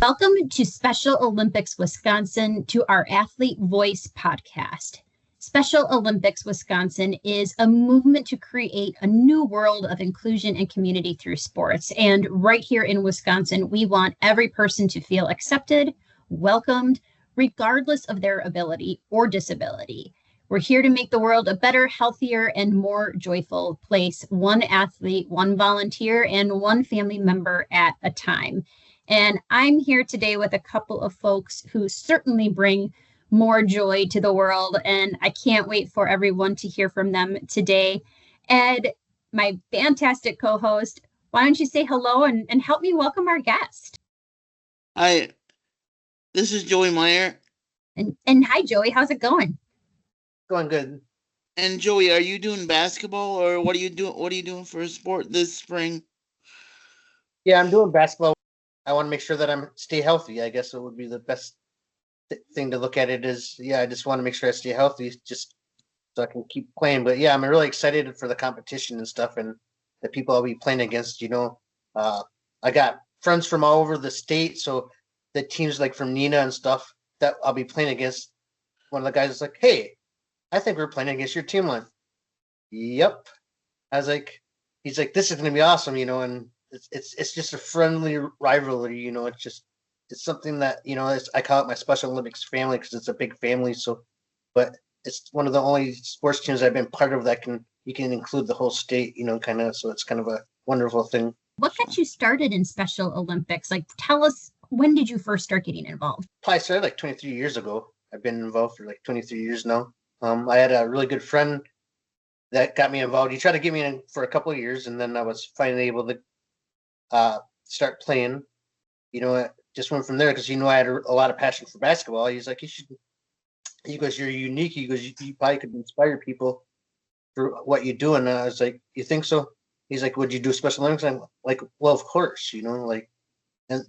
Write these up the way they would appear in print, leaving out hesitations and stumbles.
Welcome to Special Olympics Wisconsin, to our Athlete Voice podcast. Special Olympics Wisconsin is a movement to create a new world of inclusion and community through sports. And right here in Wisconsin, we want every person to feel accepted, welcomed, regardless of their ability or disability. We're here to make the world a better, healthier, and more joyful place, one athlete, one volunteer, and one family member at a time. And I'm here today with a couple of folks who certainly bring more joy to the world, and I can't wait for everyone to hear from them today. Ed, my fantastic co-host, why don't you say hello and help me welcome our guest? Hi, this is Joey Meyer. And hi, Joey. How's it going? Going good. And Joey, are you doing basketball, or what are you doing? What are you doing for a sport this spring? Yeah, I'm doing basketball. I want to make sure that I'm stay healthy. I guess it would be the best thing to look at it is, I just want to make sure I stay healthy just so I can keep playing. But yeah, I'm really excited for the competition and stuff and the people I'll be playing against. I got friends from all over the state. So the teams like from Nina and stuff that I'll be playing against, one of the guys is like, "Hey, I think we're playing against your team." Line. Yep. I was like, he's like, "This is going to be awesome," and it's just a friendly rivalry, it's something that I call it my Special Olympics family because it's a big family. So, but it's one of the only sports teams I've been part of that you can include the whole state, kind of. So it's kind of a wonderful thing. What got you started in Special Olympics? Like, tell us, when did you first start getting involved? I started like 23 years ago. I've been involved for like 23 years now. I had a really good friend that got me involved. He tried to get me in for a couple of years, and then I was finally able to start playing. It just went from there because I had a lot of passion for basketball. He's like, he goes, "You're unique." He goes, you probably could inspire people for what you do. And I was like, "You think so?" He's like, "Would you do Special Olympics?" I'm like, "Well, of course,"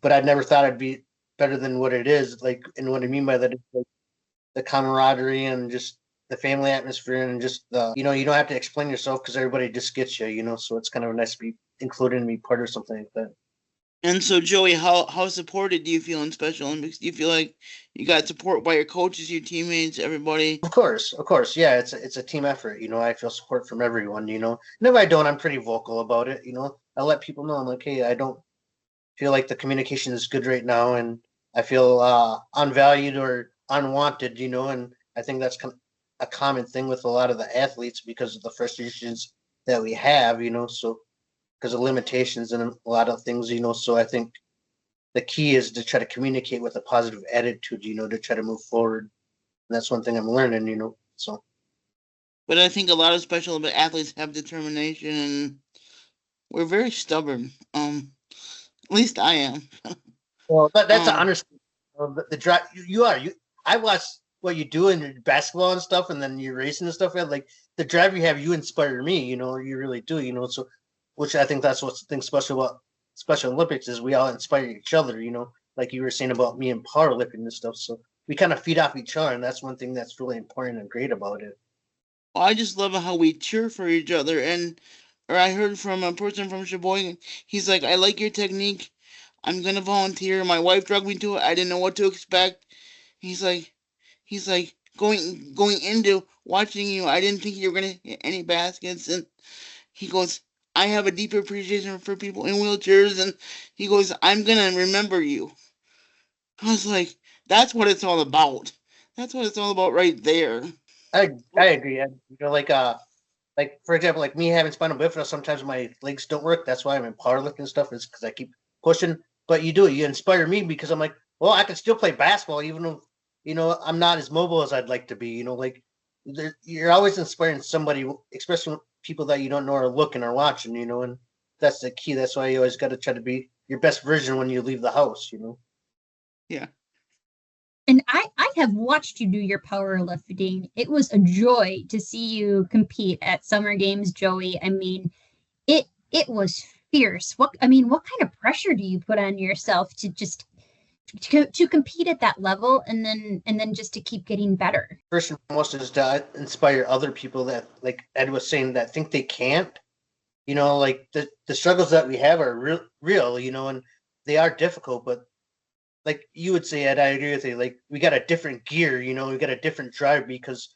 but I never thought I'd be better than what it is. Like, and what I mean by that is like the camaraderie and just the family atmosphere and just you don't have to explain yourself because everybody just gets you, so it's kind of nice to be included and be part of something like that. And so, Joey, how supported do you feel in Special Olympics? Do you feel like you got support by your coaches, your teammates, everybody? Of course. Yeah, it's a team effort. I feel support from everyone. And if I don't, I'm pretty vocal about it. I let people know. I'm like, "Hey, I don't feel like the communication is good right now, and I feel unvalued or unwanted." And I think that's a common thing with a lot of the athletes because of the frustrations that we have. So because of limitations and a lot of things. So I think the key is to try to communicate with a positive attitude. To try to move forward. And that's one thing I'm learning. So. But I think a lot of Special Olympic athletes have determination, and we're very stubborn. At least I am. Well, that's an understanding. The drive you are. I watch what you do in your basketball and stuff, and then you're racing and stuff. And like the drive you have, you inspire me. You really do. So, which I think that's what's thing special about Special Olympics is we all inspire each other. Like you were saying about me and powerlifting and stuff. So we kind of feed off each other, and that's one thing that's really important and great about it. I just love how we cheer for each other. Or I heard from a person from Sheboygan. He's like, "I like your technique. I'm gonna volunteer. My wife drugged me to it. I didn't know what to expect." He's like, going into watching you. I didn't think you were gonna hit any baskets, and he goes, "I have a deeper appreciation for people in wheelchairs," and he goes, "I'm gonna remember you." I was like, "That's what it's all about. That's what it's all about right there." I agree. Like for example, like me having spinal bifida, sometimes my legs don't work. That's why I'm in powerlifting stuff is because I keep pushing. But you do it. You inspire me because I'm like, well, I can still play basketball even though I'm not as mobile as I'd like to be. You're always inspiring somebody, especially people that you don't know are looking or watching. And that's the key. That's why you always got to try to be your best version when you leave the house. Yeah. And I have watched you do your powerlifting. It was a joy to see you compete at Summer Games, Joey. I mean, it was fierce. What kind of pressure do you put on yourself to just to compete at that level and then just to keep getting better? First and foremost is to inspire other people that, like Ed was saying, that think they can't. Like the struggles that we have are real, and they are difficult, but like you would say, Ed, I agree with you. Like we got a different gear, we got a different drive because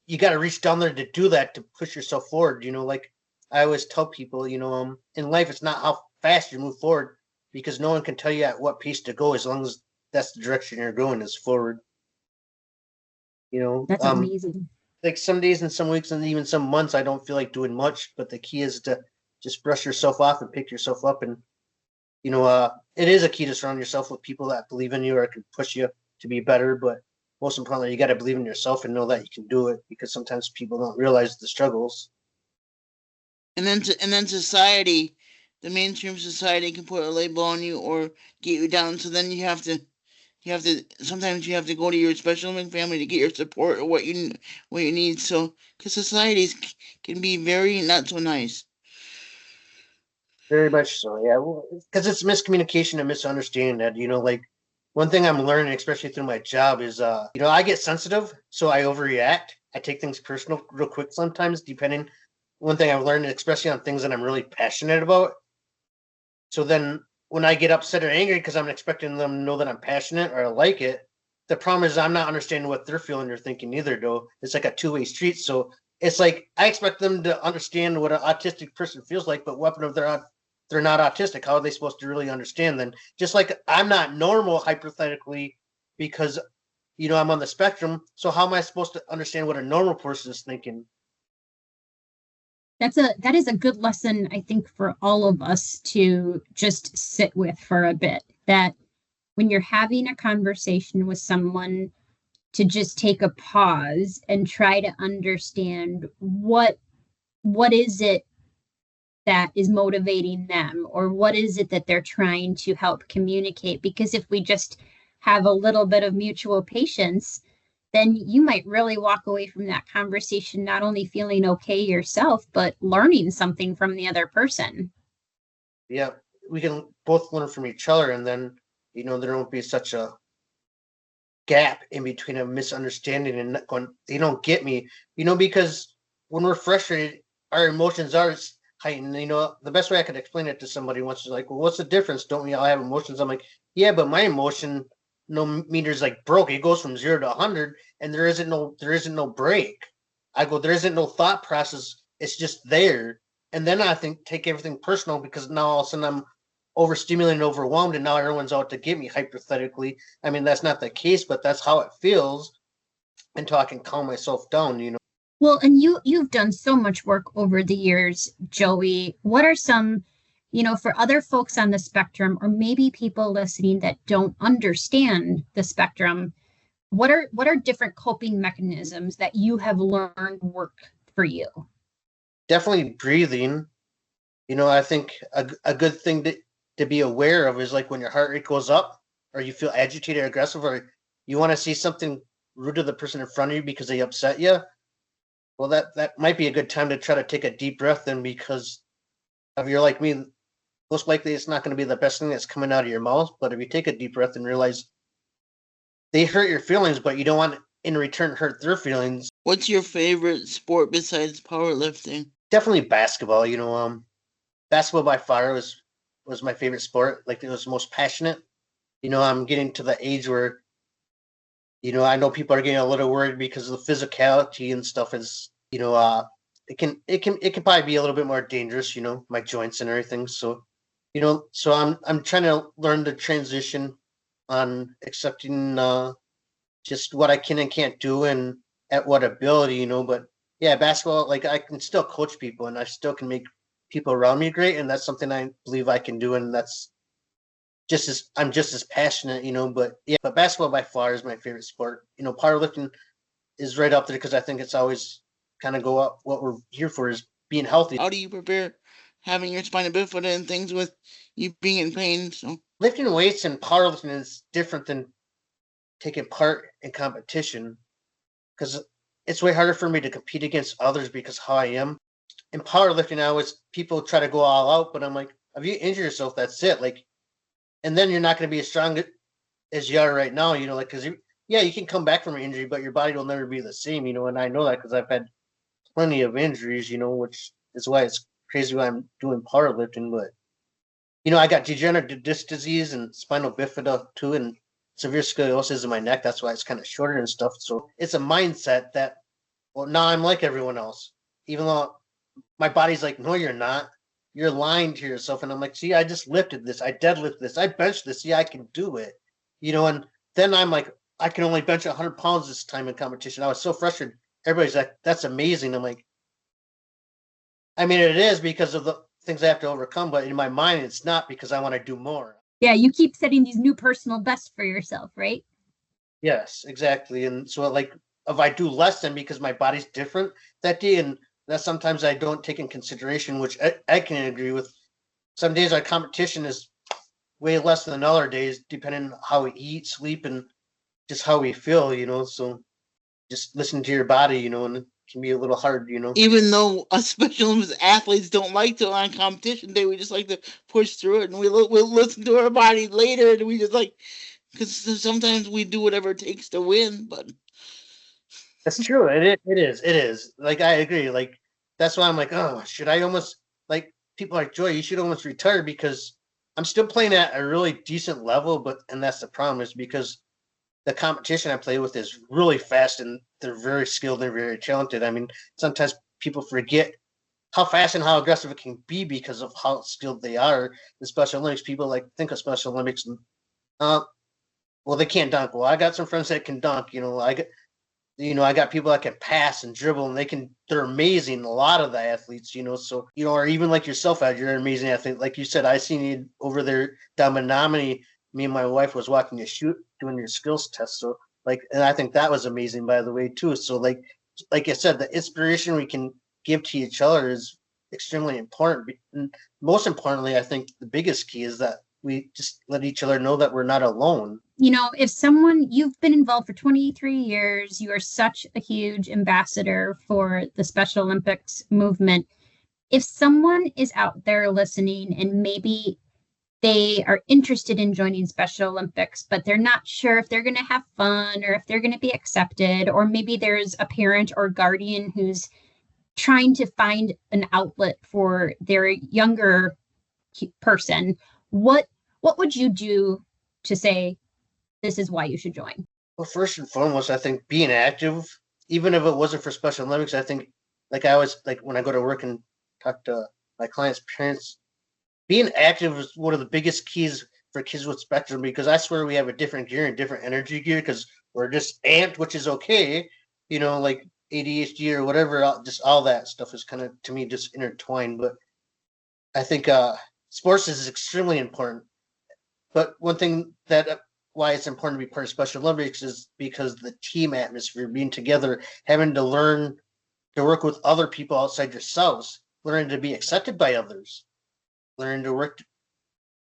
you got to reach down there to do that to push yourself forward. Like I always tell people, in life it's not how fast you move forward because no one can tell you at what pace to go as long as that's the direction you're going is forward. You know, That's um, amazing. like some days and some weeks and even some months I don't feel like doing much, but the key is to just brush yourself off and pick yourself up. And it is a key to surround yourself with people that believe in you or can push you to be better. But most importantly, you got to believe in yourself and know that you can do it because sometimes people don't realize the struggles. And then society, the mainstream society can put a label on you or get you down. So then you have to sometimes you have to go to your special needs family to get your support or what you need. So because societies can be very not so nice. Very much so, yeah. Because it's miscommunication and misunderstanding that, like one thing I'm learning, especially through my job, is, I get sensitive, so I overreact. I take things personal real quick sometimes, depending. One thing I've learned, especially on things that I'm really passionate about. So then when I get upset or angry because I'm expecting them to know that I'm passionate or I like it, the problem is I'm not understanding what they're feeling or thinking either, though. It's like a two-way street. So it's like I expect them to understand what an autistic person feels like, but what if they're not autistic? How are they supposed to really understand then? Just like I'm not normal hypothetically because I'm on the spectrum. So how am I supposed to understand what a normal person is thinking? That is a good lesson, I think, for all of us to just sit with for a bit. That when you're having a conversation with someone, to just take a pause and try to understand what is it that is motivating them, or what is it that they're trying to help communicate. Because if we just have a little bit of mutual patience, then you might really walk away from that conversation not only feeling okay yourself, but learning something from the other person. Yeah, we can both learn from each other, and then there won't be such a gap in between a misunderstanding and going, they don't get me, because when we're frustrated, our emotions are heightened. The best way I could explain it to somebody once is like, well, what's the difference? Don't we all have emotions? I'm like, yeah, but my emotion no meter's like broke. It goes from 0 to 100, and there isn't no break. I go, there isn't no thought process. It's just there. And then I think take everything personal because now all of a sudden I'm overstimulated and overwhelmed, and now everyone's out to get me, hypothetically. I mean, that's not the case, but that's how it feels until I can calm myself down. Well, and you've done so much work over the years, Joey. What are some, for other folks on the spectrum, or maybe people listening that don't understand the spectrum, what are different coping mechanisms that you have learned work for you? Definitely breathing. I think a good thing to be aware of is like when your heart rate goes up or you feel agitated or aggressive or you want to see something rude to the person in front of you because they upset you. Well, that might be a good time to try to take a deep breath in because if you're like me, most likely it's not going to be the best thing that's coming out of your mouth. But if you take a deep breath and realize they hurt your feelings, but you don't want in return hurt their feelings. What's your favorite sport besides powerlifting? Definitely basketball. Basketball by far was my favorite sport. Like it was most passionate. I'm getting to the age where I know people are getting a little worried because of the physicality and stuff is it can probably be a little bit more dangerous. My joints and everything. So so I'm trying to learn the transition on accepting just what I can and can't do and at what ability. But yeah, basketball, like I can still coach people and I still can make people around me great, and that's something I believe I can do, and that's I'm just as passionate. But yeah, but basketball by far is my favorite sport. Powerlifting is right up there because I think it's always kind of go up. What we're here for is being healthy. How do you prepare having your spina bifida and things with you being in pain? So Lifting weights and powerlifting is different than taking part in competition because it's way harder for me to compete against others because how I am. In powerlifting, I always people try to go all out, but I'm like, if you injure yourself, that's it. Like, and then you're not going to be as strong as you are right now. Like because you can come back from an injury, but your body will never be the same. And I know that because I've had plenty of injuries. Which is why it's crazy why I'm doing powerlifting. But I got degenerative disc disease and spinal bifida too, and severe scoliosis in my neck. That's why it's kind of shorter and stuff. So it's a mindset that, well, now I'm like everyone else, even though my body's like, no, you're not. You're lying to yourself. And I'm like, see, I just lifted this. I deadlifted this. I benched this. See, I can do it. And then I'm like, I can only bench 100 pounds this time in competition. I was so frustrated. Everybody's like, that's amazing. I'm like, I mean, it is because of the things I have to overcome, but in my mind, it's not because I want to do more. Yeah, you keep setting these new personal bests for yourself, right? Yes, exactly. And so, like, if I do less than because my body's different that day, and that sometimes I don't take in consideration, which I can agree with. Some days our competition is way less than other days, depending on how we eat, sleep, and just how we feel. So just listen to your body, and it can be a little hard. Even though us Special Olympics athletes don't like to on competition day, we just like to push through it, and we'll listen to our body later, and we just like, because sometimes we do whatever it takes to win, but That's true. It is. It is. Like, I agree. Like, that's why I'm like, oh, should I almost, like, people like, Joy, you should almost retire, because I'm still playing at a really decent level, and that's the problem, is because the competition I play with is really fast, and they're very skilled and very talented. I mean, sometimes people forget how fast and how aggressive it can be because of how skilled they are. The Special Olympics, people like think of Special Olympics and, uh, well, they can't dunk. Well, I got some friends that can dunk. I got people that can pass and dribble, and they're amazing. A lot of the athletes, so, or even like yourself, Ed, you're an amazing athlete. Like you said, I seen you over there down Menominee. Me and my wife was walking you shoot, doing your skills test. So, like, and I think that was amazing, by the way, too. So, like I said, the inspiration we can give to each other is extremely important. And most importantly, I think the biggest key is that we just let each other know that we're not alone. If you've been involved for 23 years, you are such a huge ambassador for the Special Olympics movement. If someone is out there listening and maybe they are interested in joining Special Olympics, but they're not sure if they're going to have fun or if they're going to be accepted, or maybe there's a parent or guardian who's trying to find an outlet for their younger person, what would you do to say, this is why you should join? Well, first and foremost, I think being active, even if it wasn't for Special Olympics, I think, like, I always, like, when I go to work and talk to my clients' parents, being active is one of the biggest keys for kids with spectrum, because I swear we have a different gear and different energy gear because we're just amped, which is okay, like ADHD or whatever, just all that stuff is kind of, to me, just intertwined. But I think sports is extremely important. But one thing that why it's important to be part of Special Olympics is because the team atmosphere, being together, having to learn to work with other people outside yourselves, learning to be accepted by others, learning to work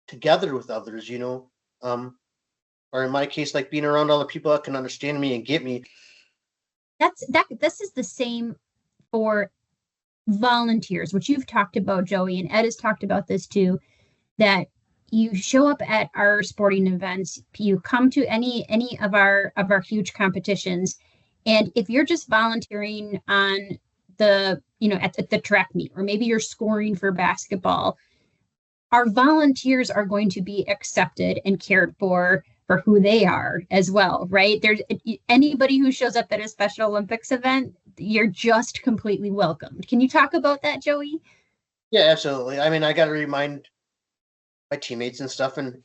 together with others, or in my case, like being around other people that can understand me and get me. This is the same for volunteers, which you've talked about, Joey, and Ed has talked about this too, that you show up at our sporting events, you come to any of our huge competitions, and if you're just volunteering on the at the track meet, or maybe you're scoring for basketball, our volunteers are going to be accepted and cared for who they are as well, right? There's anybody who shows up at a Special Olympics event, you're just completely welcomed. Can you talk about that, Joey? Yeah, absolutely. I mean, I got to remind my teammates and stuff, and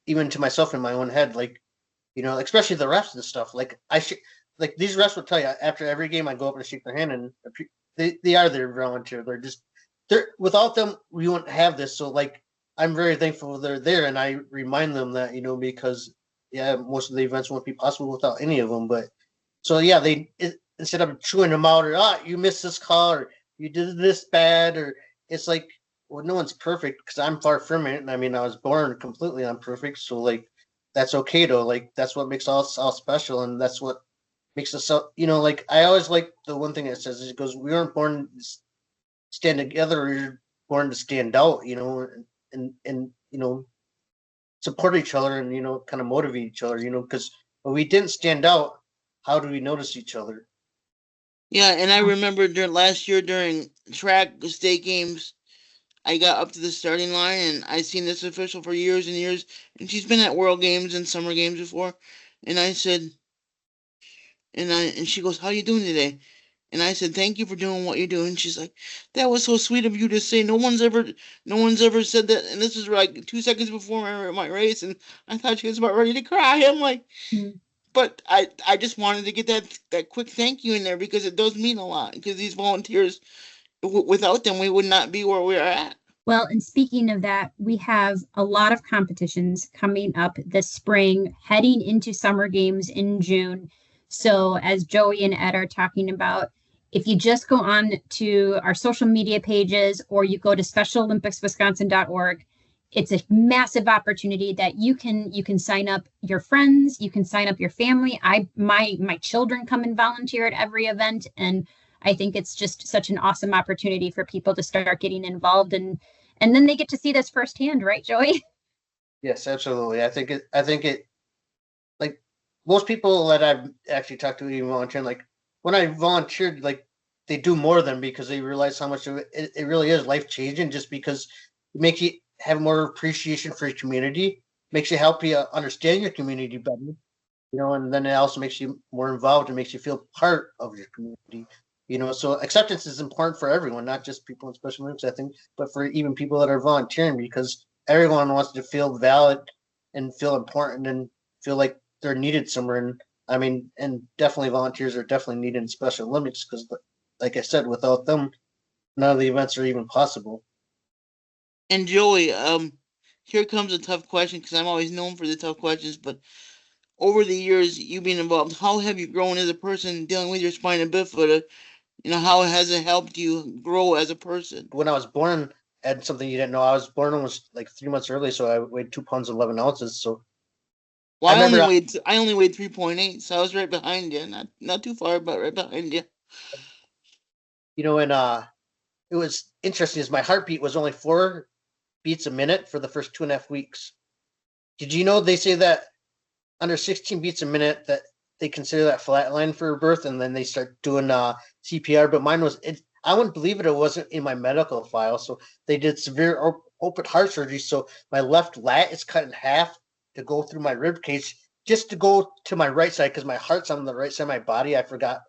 even to myself in my own head, like, especially the refs and stuff. Like, like, these refs will tell you after every game, I go up and shake their hand, and they are their volunteer. They're without them, we wouldn't have this. So, like, I'm very thankful they're there, and I remind them that, because, yeah, most of the events won't be possible without any of them. But so, yeah, instead of chewing them out, or you missed this call, or you did this bad, or it's like, well, no one's perfect, because I'm far from it. And I mean, I was born completely unperfect, so, like, that's okay though. Like, that's what makes us all special, and that's what makes us so. Like, I always like the one thing it says, it goes, we weren't born to stand together, we were born to stand out. And support each other, and kind of motivate each other. Because when we didn't stand out, how do we notice each other? Yeah, and I remember last year during track state games, I got up to the starting line, and I seen this official for years and years, and she's been at World Games and Summer Games before. And I said, and she goes, "How you doing today?" And I said, "Thank you for doing what you're doing." She's like, "That was so sweet of you to say. No one's ever said that." And this was like 2 seconds before my race, and I thought she was about ready to cry. I'm like, Mm. but I just wanted to get that quick thank you in there because it does mean a lot. Because these volunteers, without them, we would not be where we are at. Well, and speaking of that, we have a lot of competitions coming up this spring, heading into summer games in June. So, as Joey and Ed are talking about, if you just go on to our social media pages or you go to specialolympicswisconsin.org, it's a massive opportunity that you can sign up your friends, you can sign up your family. My children come and volunteer at every event, and I think it's just such an awesome opportunity for people to start getting involved, and then they get to see this firsthand, right, Joey? Yes, absolutely. I think it like most people that I've actually talked to even volunteering, like when I volunteered, like they do more than because they realize how much of it really is life changing just because it makes you have more appreciation for your community, makes you help you understand your community better, and then it also makes you more involved and makes you feel part of your community. So acceptance is important for everyone, not just people in special needs, I think, but for even people that are volunteering because everyone wants to feel valid and feel important and feel like they're needed somewhere. And I mean, and definitely volunteers are definitely needed in Special Olympics because, like I said, without them, none of the events are even possible. And Joey, here comes a tough question because I'm always known for the tough questions. But over the years, you being involved, how have you grown as a person dealing with your spina bifida? How has it helped you grow as a person? When I was born, and something you didn't know, I was born almost like 3 months early, so I weighed 2 pounds 11 ounces. So Well, I remember, I only weighed 3.8, so I was right behind you. Not too far, but right behind you. and it was interesting. Is my heartbeat was only 4 beats a minute for the first 2.5 weeks. Did you know they say that under 16 beats a minute that they consider that flatline for birth, and then they start doing CPR? But mine was it. I wouldn't believe it. It wasn't in my medical file. So they did severe open heart surgery. So my left lat is cut in half to go through my rib cage, just to go to my right side because my heart's on the right side of my body. I forgot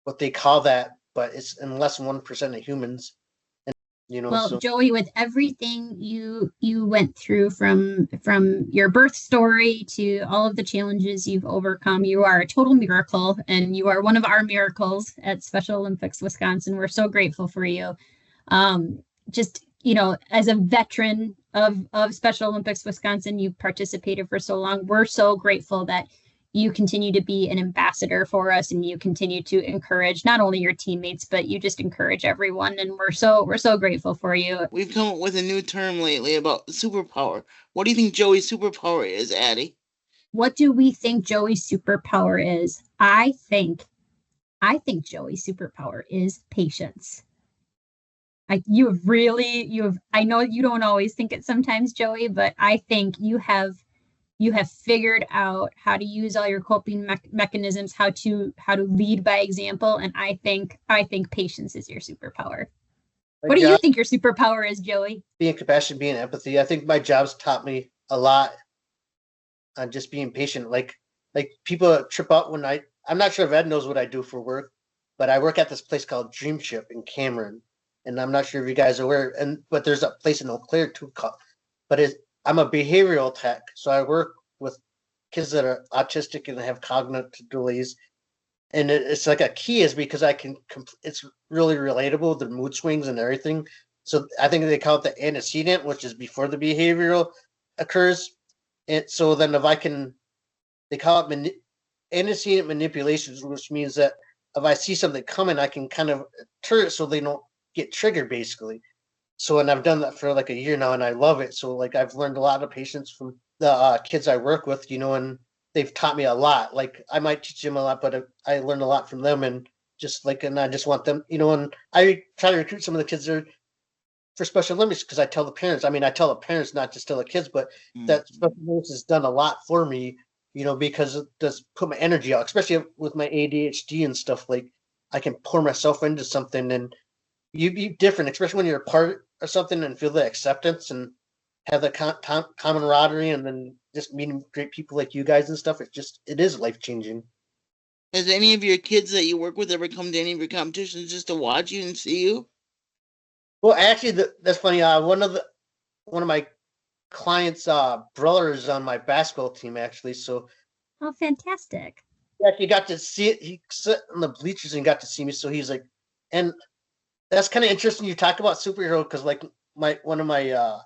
what they call that, but it's in less than 1% of humans. Well, So Joey, with everything you went through from your birth story to all of the challenges you've overcome, you are a total miracle, and you are one of our miracles at Special Olympics Wisconsin. We're so grateful for you. Just as a veteran of Special Olympics Wisconsin, you've participated for so long. We're so grateful that you continue to be an ambassador for us, and you continue to encourage not only your teammates, but you just encourage everyone, and we're so grateful for you. We've come up with a new term lately about superpower. What do you think Joey's superpower is, Addie? What do we think Joey's superpower is? I think Joey's superpower is patience. I know you don't always think it sometimes, Joey, but I think you have figured out how to use all your coping mechanisms, how to lead by example, and I think patience is your superpower. What do you think your superpower is, Joey? Being compassionate, being empathy. I think my job's taught me a lot on just being patient. Like people trip out when I'm not sure if Ed knows what I do for work, but I work at this place called Dreamship in Cameron, and I'm not sure if you guys are aware. But there's a place in Eau Claire too but I'm a behavioral tech, so I work with kids that are autistic and have cognitive delays. And it's like a key is because it's really relatable, the mood swings and everything. So I think they call it the antecedent, which is before the behavioral occurs. And so then they call it antecedent manipulations, which means that if I see something coming, I can kind of turn it so they don't get triggered, basically. So, and I've done that for like a year now, and I love it. So, like, I've learned a lot of patience from the kids I work with, and they've taught me a lot. Like, I might teach them a lot, but I learned a lot from them, and I just want them, and I try to recruit some of the kids there for Special Olympics because I tell the parents, not just tell the kids, but that Special Olympics has done a lot for me, because it does put my energy out, especially with my ADHD and stuff. Like, I can pour myself into something, and you be different, especially when you're a part of something and feel the acceptance and have the camaraderie, and then just meeting great people like you guys and stuff. It is life changing. Has any of your kids that you work with ever come to any of your competitions just to watch you and see you? Well, actually, that's funny. One of my clients' brothers on my basketball team, actually. So, Oh, fantastic! yeah, he got to see it. He sat on the bleachers and got to see me. So he's like, and that's kind of interesting. You talk about superhero because like one of my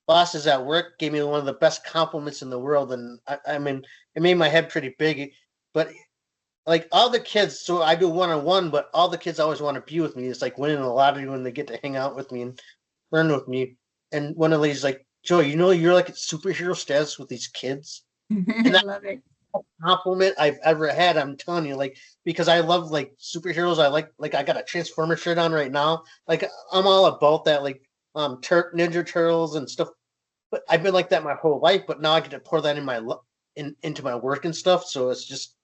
bosses at work gave me one of the best compliments in the world, and I mean, it made my head pretty big. But like all the kids, so I do one-on-one, but all the kids always want to be with me. It's like winning the lottery when they get to hang out with me and learn with me. And one of these like, Joe, you're like superhero status with these kids. And I love it. Compliment I've ever had, I'm telling you, like, because I love like superheroes. I like I got a Transformer shirt on right now. Like I'm all about that, like Ninja Turtles and stuff. But I've been like that my whole life. But now I get to pour that into my work and stuff. So it's just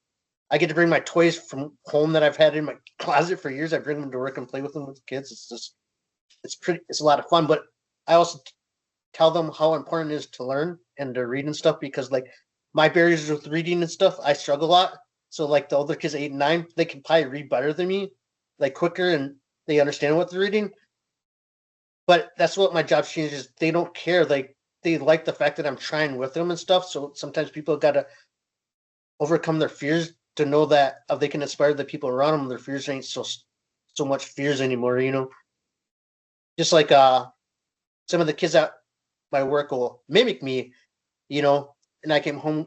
I get to bring my toys from home that I've had in my closet for years. I bring them to work and play with them with the kids. It's a lot of fun. But I also tell them how important it is to learn and to read and stuff, because like my barriers with reading and stuff, I struggle a lot. So like the older kids, 8 and 9, they can probably read better than me, like quicker, and they understand what they're reading. But that's what my job changes. They don't care. Like they like the fact that I'm trying with them and stuff. So sometimes people got to overcome their fears to know that if they can inspire the people around them, their fears ain't so much fears anymore. Just like some of the kids at my work will mimic me, and I came home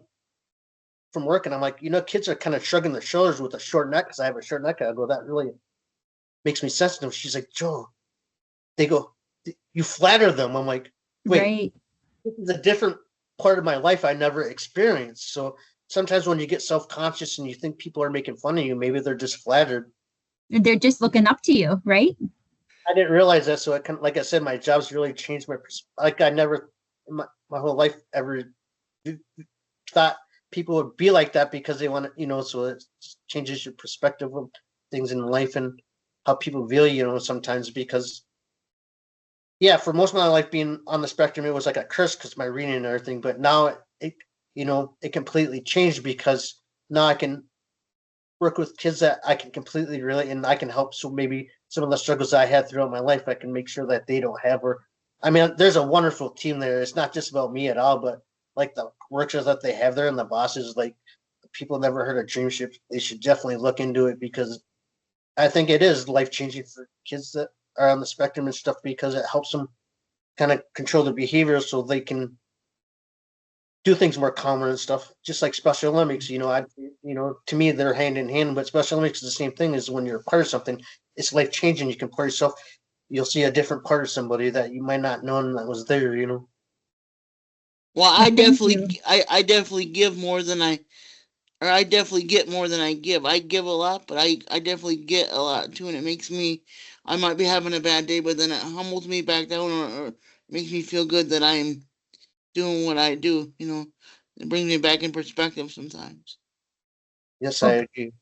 from work and I'm like, kids are kind of shrugging their shoulders with a short neck because I have a short neck. I go, that really makes me sensitive. She's like, Joe, they go, you flatter them. I'm like, wait, right. This is a different part of my life I never experienced. So sometimes when you get self-conscious and you think people are making fun of you, maybe they're just flattered. They're just looking up to you, right? I didn't realize that. So like I said, my job's really changed my perspective. Like I never in my whole life ever thought people would be like that because they want to, so it changes your perspective of things in life and how people view you, sometimes because, yeah, for most of my life being on the spectrum, it was like a curse because my reading and everything. But now it completely changed because now I can work with kids that I can completely relate and I can help. So maybe some of the struggles I had throughout my life, I can make sure that they don't have. Or, I mean, there's a wonderful team there. It's not just about me at all, but like the workers that they have there and the bosses, like people never heard of Dreamship. They should definitely look into it because I think it is life changing for kids that are on the spectrum and stuff because it helps them kind of control their behavior so they can do things more calmer and stuff. Just like Special Olympics, to me they're hand in hand. But Special Olympics is the same thing as when you're a part of something. It's life changing. You can pour yourself. You'll see a different part of somebody that you might not know that was there. Well, I definitely give more than I definitely get more than I give. I give a lot, but I definitely get a lot too, and it makes me, I might be having a bad day, but then it humbles me back down or makes me feel good that I'm doing what I do, it brings me back in perspective sometimes. Yes, I agree.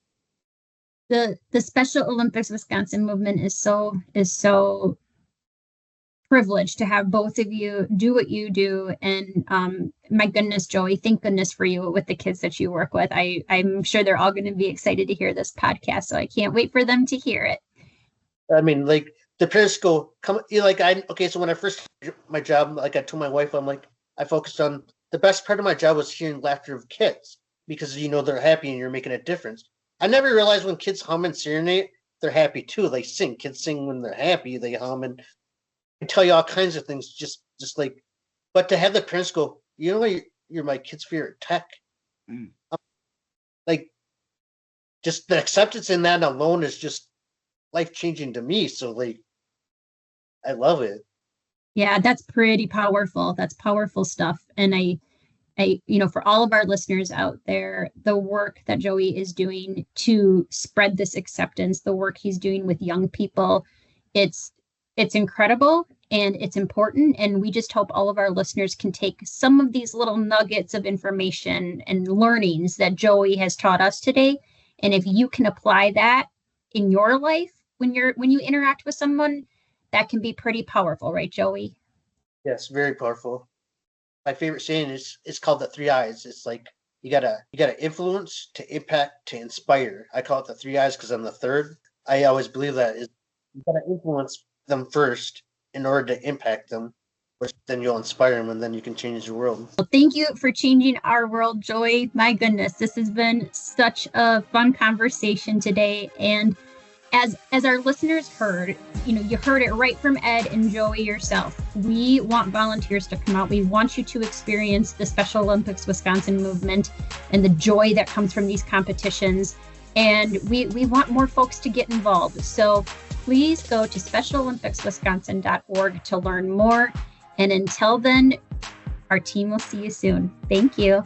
The Special Olympics Wisconsin movement is so privileged to have both of you do what you do. And my goodness, Joey, thank goodness for you with the kids that you work with. I'm sure they're all going to be excited to hear this podcast, so I can't wait for them to hear it. I mean, like the parents go, come, so when I first my job, like I told my wife, I'm like, I focused on the best part of my job was hearing laughter of kids because they're happy and you're making a difference. I never realized when kids hum and serenade, they're happy too. They sing. Kids sing when they're happy. They hum and tell you all kinds of things. Just like, but to have the parents go, you're my kid's favorite tech. Like, just the acceptance in that alone is just life changing to me. So like, I love it. Yeah, that's pretty powerful. That's powerful stuff. And I, for all of our listeners out there, the work that Joey is doing to spread this acceptance, the work he's doing with young people, it's incredible and it's important. And we just hope all of our listeners can take some of these little nuggets of information and learnings that Joey has taught us today. And if you can apply that in your life, when you interact with someone, that can be pretty powerful, right, Joey? Yes, very powerful. My favorite saying is it's called the three I's. It's like you gotta influence, to impact, to inspire. I call it the three I's because I'm the third. I always believe that is you gotta influence them first in order to impact them, which then you'll inspire them, and then you can change the world. Well, thank you for changing our world, Joey. My goodness, this has been such a fun conversation today. And as our listeners heard, you heard it right from Ed and Joey yourself. We want volunteers to come out. We want you to experience the Special Olympics Wisconsin movement and the joy that comes from these competitions. And we want more folks to get involved. So please go to specialolympicswisconsin.org to learn more. And until then, our team will see you soon. Thank you.